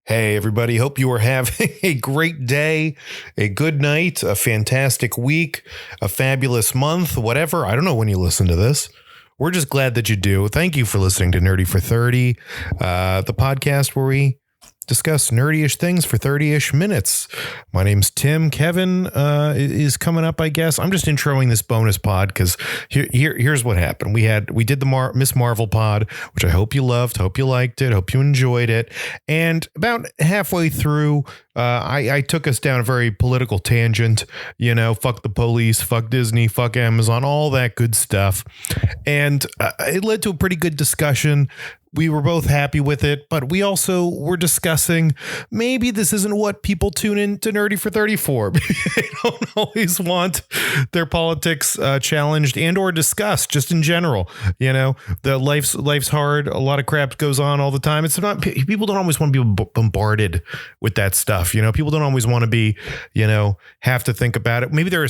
Hey, everybody. Hope you are having a great day, a good night, a fantastic week, a fabulous month, whatever. I don't know when you listen to this. We're just glad that you do. Thank you for listening to Nerdy for 30, the podcast where we discuss nerdy-ish things for 30-ish minutes. My name's Tim. Kevin is coming up, I guess. I'm just introing this bonus pod because here's what happened. We did the Miss Marvel pod, which I hope you loved, hope you liked it, hope you enjoyed it. And about halfway through, I took us down a very political tangent, fuck the police, fuck Disney, fuck Amazon, all that good stuff. And it led to a pretty good discussion. We were both happy with it, but we also were discussing maybe this isn't what people tune in to Nerdy for 30 for. They don't always want their politics challenged and or discussed just in general. The life's hard. A lot of crap goes on all the time. It's not, people don't always want to be bombarded with that stuff. People don't always want to be, have to think about it. Maybe they're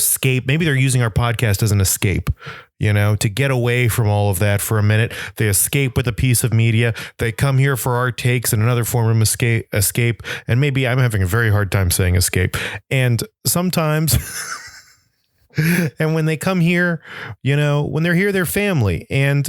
using our podcast as an escape. To get away from all of that for a minute. They escape with a piece of media. They come here for our takes and another form of escape. And maybe I'm having a very hard time saying escape. And sometimes... And when they come here, when they're here, they're family. And,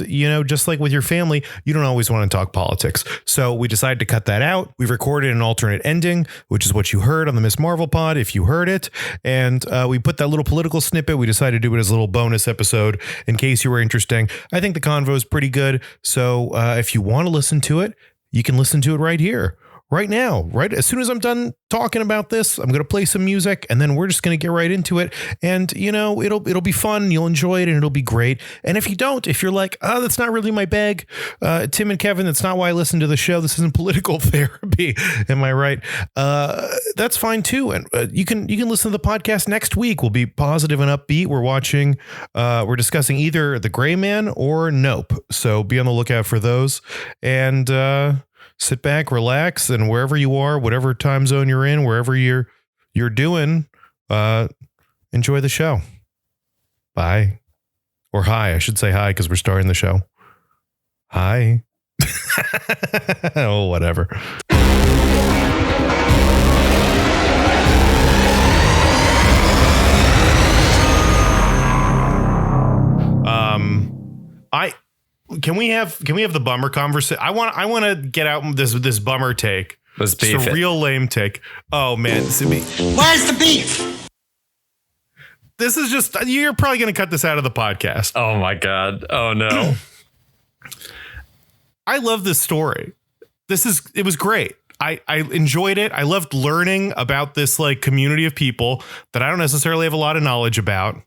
just like with your family, you don't always want to talk politics. So we decided to cut that out. We recorded an alternate ending, which is what you heard on the Miss Marvel pod, if you heard it. And we put that little political snippet. We decided to do it as a little bonus episode in case you were interested. I think the convo is pretty good. So if you want to listen to it, you can listen to it right here. Right now, right as soon as I'm done talking about this, I'm going to play some music and then we're just going to get right into it. And, it'll be fun. You'll enjoy it and it'll be great. And if you don't, if you're like, oh, that's not really my bag, Tim and Kevin, that's not why I listen to the show. This isn't political therapy. Am I right? That's fine, too. And you can listen to the podcast next week. We'll be positive and upbeat. We're discussing either The Gray Man or Nope. So be on the lookout for those. And, sit back, relax, and wherever you are, whatever time zone you're in, wherever you're doing, enjoy the show. Bye. Or hi. I should say hi because we're starting the show. Hi. Oh, whatever. Can we have the bummer conversation? I want to get out this bummer take. Let's beef it's a it. real lame take. Oh man, Where's the beef? This is just, you're probably going to cut this out of the podcast. Oh my God. Oh no. I love this story. It was great. I enjoyed it. I loved learning about this community of people that I don't necessarily have a lot of knowledge about.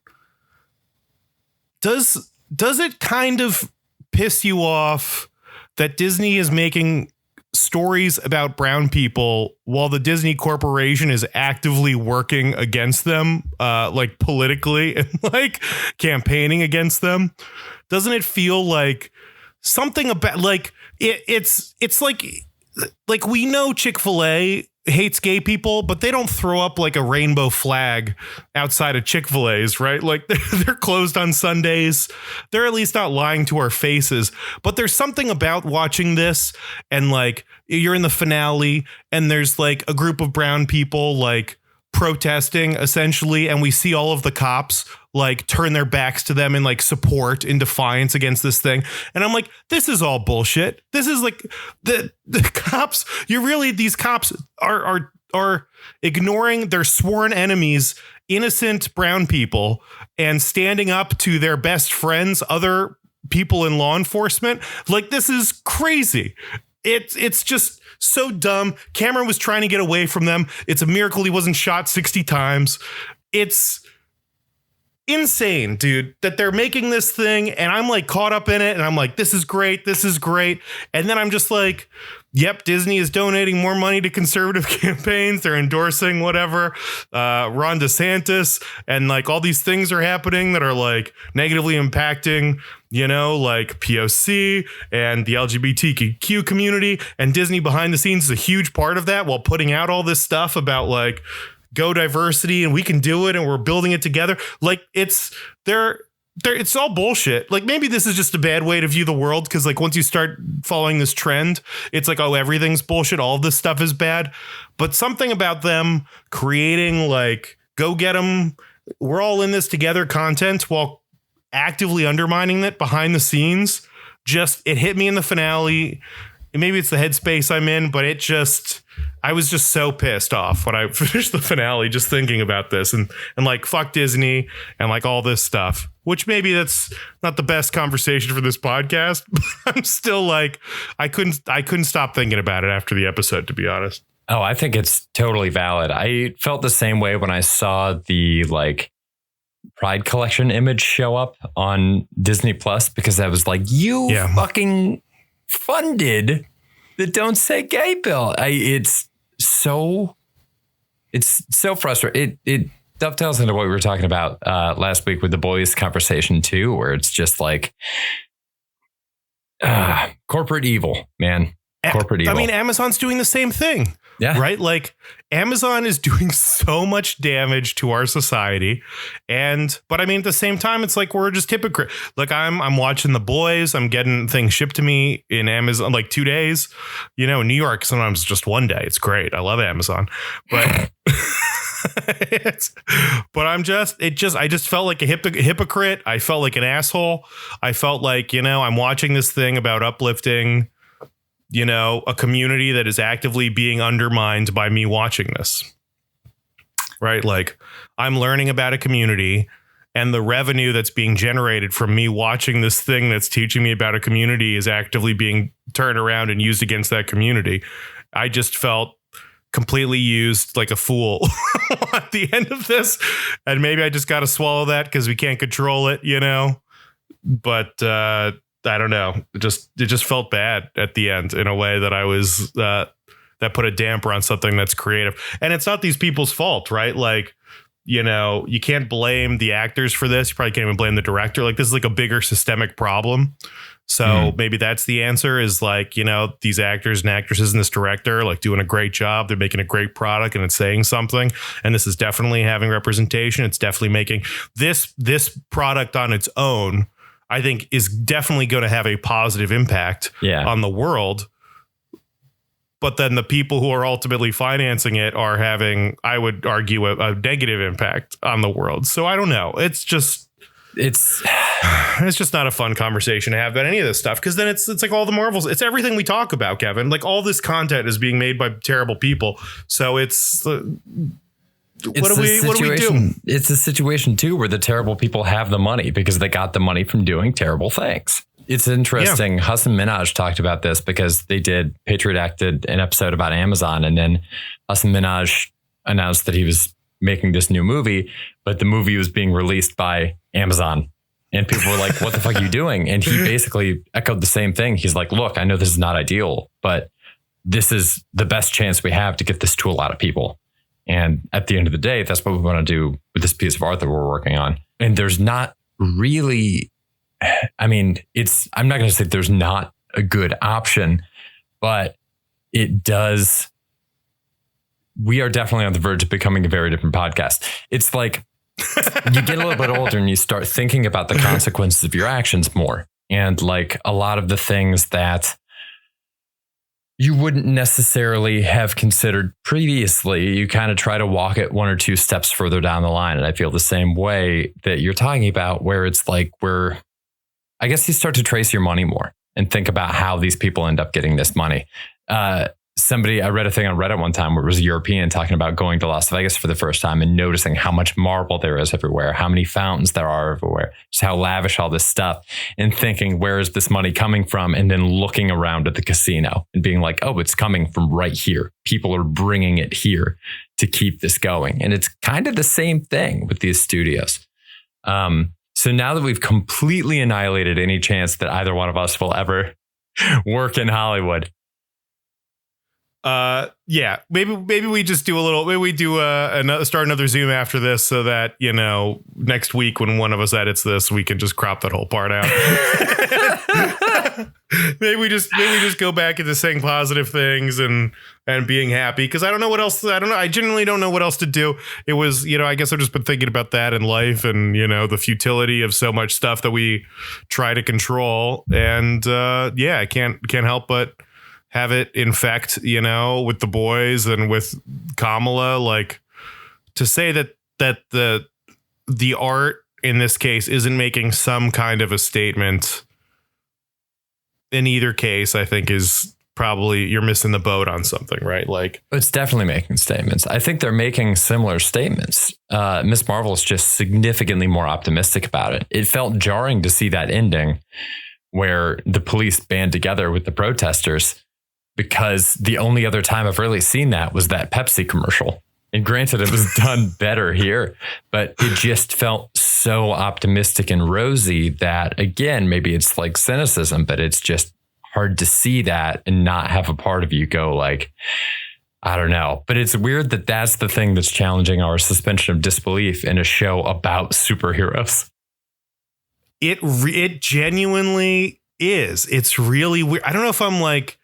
Does it kind of piss you off that Disney is making stories about brown people while the Disney Corporation is actively working against them, politically and campaigning against them? Doesn't it feel like something about it's like we know Chick-fil-A hates gay people, but they don't throw up a rainbow flag outside of Chick-fil-A's, right? They're closed on Sundays. They're at least not lying to our faces. But there's something about watching this and you're in the finale and there's a group of brown people protesting essentially, and we see all of the cops turn their backs to them in support in defiance against this thing. And I'm like, this is all bullshit. This is the cops. These cops are ignoring their sworn enemies, innocent brown people, and standing up to their best friends, other people in law enforcement. This is crazy. It's just so dumb. Cameron was trying to get away from them. It's a miracle he wasn't shot 60 times. It's insane, dude, that they're making this thing and I'm caught up in it and I'm like, this is great. This is great. And then I'm just like, yep, Disney is donating more money to conservative campaigns. They're endorsing whatever, Ron DeSantis, and all these things are happening that are negatively impacting, POC and the LGBTQ community, and Disney behind the scenes is a huge part of that while putting out all this stuff about go diversity and we can do it and we're building it together. They're it's all bullshit. Like maybe this is just a bad way to view the world. Cause like once you start following this trend, it's like, oh, everything's bullshit. All this stuff is bad. But something about them creating like, go get them. We're all in this together content while actively undermining it behind the scenes. It hit me in the finale. Maybe it's the headspace I'm in, but I was just so pissed off when I finished the finale, just thinking about this and like, fuck Disney and like all this stuff, which maybe that's not the best conversation for this podcast, but I'm still like, I couldn't stop thinking about it after the episode, to be honest. Oh, I think it's totally valid. I felt the same way when I saw the like Pride Collection image show up on Disney Plus, because I was like, you fucking funded the Don't Say Gay bill. It's so frustrating. It dovetails into what we were talking about last week with the boys conversation too, where it's just like corporate evil, man. Corporate evil. I mean, Amazon's doing the same thing. Yeah. Right. Like Amazon is doing so much damage to our society. But I mean, at the same time, it's like we're just hypocrite. Like I'm watching The Boys. I'm getting things shipped to me in Amazon like 2 days. You know, in New York, sometimes just 1 day. It's great. I love Amazon. But I just felt like a hypocrite. I felt like an asshole. I felt like, you know, I'm watching this thing about uplifting, you know, a community that is actively being undermined by me watching this. Right. Like I'm learning about a community, and the revenue that's being generated from me watching this thing that's teaching me about a community is actively being turned around and used against that community. I just felt completely used like a fool at the end of this. And maybe I just got to swallow that because we can't control it, you know, but I don't know. It just felt bad at the end in a way that I was that put a damper on something that's creative. And it's not these people's fault, right? Like, you know, you can't blame the actors for this. You probably can't even blame the director. Like this is like a bigger systemic problem. So maybe that's the answer is like, you know, these actors and actresses and this director like doing a great job. They're making a great product and it's saying something. And this is definitely having representation. It's definitely making this product on its own, I think, is definitely going to have a positive impact on the world. But then the people who are ultimately financing it are having, I would argue, a negative impact on the world. So I don't know. It's just not a fun conversation to have about any of this stuff, because then it's like all the Marvels. It's everything we talk about, Kevin. Like all this content is being made by terrible people. So it's what do we do? It's a situation too where the terrible people have the money because they got the money from doing terrible things. It's interesting. Yeah. Hasan Minhaj talked about this because Patriot Act did an episode about Amazon, and then Hasan Minhaj announced that he was making this new movie, but the movie was being released by Amazon. And people were like, what the fuck are you doing? And he basically echoed the same thing. He's like, look, I know this is not ideal, but this is the best chance we have to get this to a lot of people. And at the end of the day, that's what we want to do with this piece of art that we're working on. And there's not really, I mean, I'm not going to say there's not a good option, but we are definitely on the verge of becoming a very different podcast. It's like you get a little bit older and you start thinking about the consequences of your actions more. And like a lot of the things that you wouldn't necessarily have considered previously, you kind of try to walk it one or two steps further down the line. And I feel the same way that you're talking about, where it's like I guess you start to trace your money more and think about how these people end up getting this money. I read a thing on Reddit one time where it was a European talking about going to Las Vegas for the first time and noticing how much marble there is everywhere, how many fountains there are everywhere, just how lavish all this stuff, and thinking, where is this money coming from? And then looking around at the casino and being like, oh, it's coming from right here. People are bringing it here to keep this going. And it's kind of the same thing with these studios. So now that we've completely annihilated any chance that either one of us will ever work in Hollywood, Yeah, maybe we just do a little, maybe we do start another Zoom after this so that, next week when one of us edits this, we can just crop that whole part out. maybe we just go back into saying positive things and being happy. Cause I don't know what else. I don't know. I genuinely don't know what else to do. It was, I guess I've just been thinking about that in life and, the futility of so much stuff that we try to control. And, I can't help but have it infect, with the boys and with Kamala, like to say that the art in this case isn't making some kind of a statement in either case, I think is probably you're missing the boat on something, right? Like it's definitely making statements. I think they're making similar statements. Miss Marvel's just significantly more optimistic about it. It felt jarring to see that ending where the police band together with the protesters, because the only other time I've really seen that was that Pepsi commercial. And granted, it was done better here, but it just felt so optimistic and rosy that, again, maybe it's like cynicism, but it's just hard to see that and not have a part of you go like, I don't know. But it's weird that that's the thing that's challenging our suspension of disbelief in a show about superheroes. It genuinely is. It's really weird. I don't know if I'm like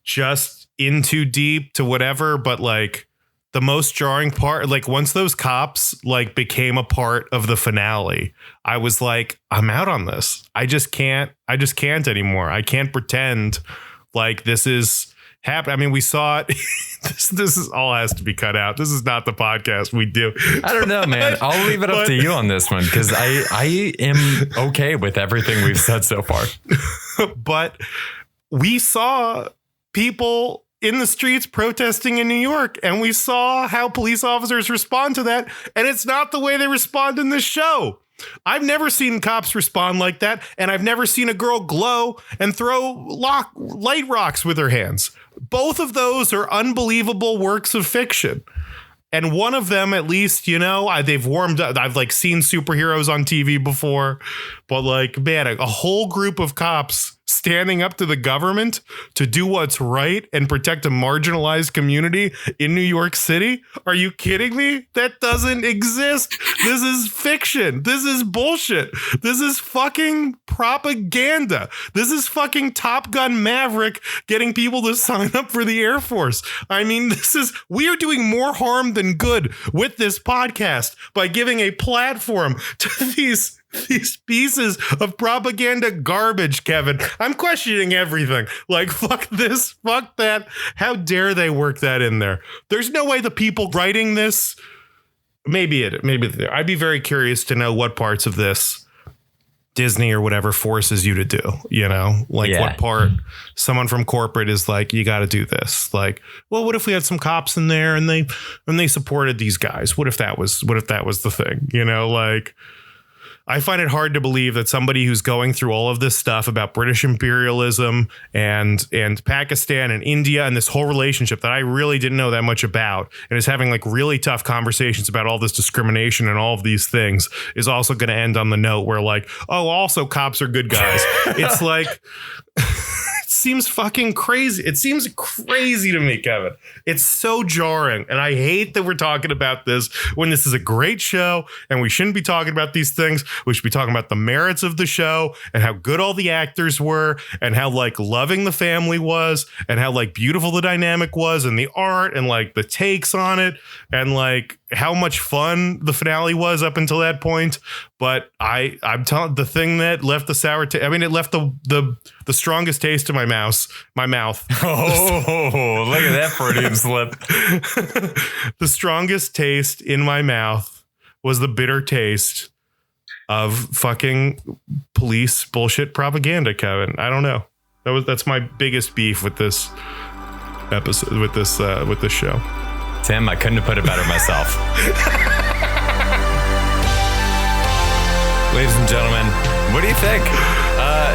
just in too deep to whatever, but like the most jarring part, like once those cops like became a part of the finale, I was like, I'm out on this. I just can't anymore. I can't pretend like this is happening. I mean, we saw it. This is all has to be cut out. This is not the podcast we do. I don't know, man. I'll leave it up to you on this one because I am okay with everything we've said so far. But we saw people in the streets protesting in New York, and we saw how police officers respond to that. And it's not the way they respond in this show. I've never seen cops respond like that. And I've never seen a girl glow and throw light rocks with her hands. Both of those are unbelievable works of fiction. And one of them, at least, they've warmed up. I've like seen superheroes on TV before, but like, man, a whole group of cops standing up to the government to do what's right and protect a marginalized community in New York City. Are you kidding me? That doesn't exist. This is fiction. This is bullshit. This is fucking propaganda. This is fucking Top Gun Maverick getting people to sign up for the Air Force. I mean, we are doing more harm than good with this podcast by giving a platform to these pieces of propaganda garbage, Kevin. I'm questioning everything. Like, fuck this, fuck that. How dare they work that in there? There's no way the people writing this, maybe I'd be very curious to know what parts of this Disney or whatever forces you to do, what part someone from corporate is like, you got to do this. Like, well, what if we had some cops in there and they supported these guys? What if that was the thing, like, I find it hard to believe that somebody who's going through all of this stuff about British imperialism and Pakistan and India and this whole relationship that I really didn't know that much about and is having like really tough conversations about all this discrimination and all of these things is also going to end on the note where like, oh, also cops are good guys. It's like, it seems fucking crazy. It seems crazy to me, Kevin. It's so jarring. And I hate that we're talking about this when this is a great show and we shouldn't be talking about these things. We should be talking about the merits of the show and how good all the actors were and how like loving the family was and how like beautiful the dynamic was and the art and like the takes on it and like how much fun the finale was up until that point. But I'm telling the thing that left the sour taste. I mean, it left the strongest taste in my mouth. Oh, look at that Freudian slip. The strongest taste in my mouth was the bitter taste of fucking police bullshit propaganda, Kevin. I don't know. That's my biggest beef with this episode, with this show. Tim, I couldn't have put it better myself. Ladies and gentlemen, what do you think?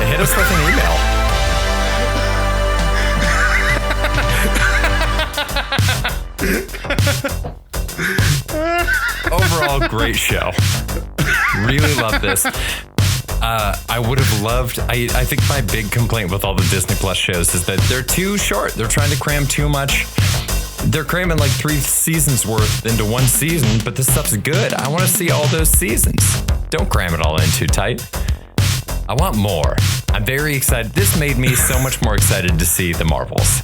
Hit us with an email. Overall, great show. Really love this. I would have loved. I think my big complaint with all the Disney Plus shows is that they're too short. They're trying to cram too much. They're cramming like 3 seasons worth into 1 season, but this stuff's good. I want to see all those seasons. Don't cram it all in too tight. I want more. I'm very excited. This made me so much more excited to see the Marvels.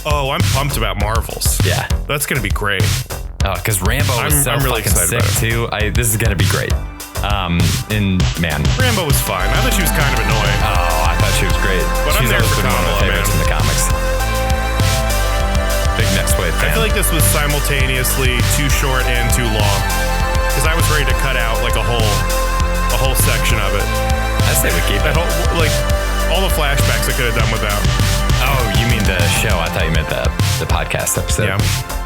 Oh, I'm pumped about Marvels. Yeah. That's going to be great. Oh, because Rambo was so I'm really fucking excited sick about it. too. This is going to be great. And man. Rambo was fine. I thought she was kind of annoying. Oh, I thought she was great. But I'm She's there always for been one of my Kamala, favorites man. in the comics. Big Next Wave fan. I feel like this was simultaneously too short and too long. Because I was ready to cut out like a whole section of it. I say we keep it. That whole, like all the flashbacks I could have done without. Oh, you mean the show? I thought you meant the podcast episode. Yeah.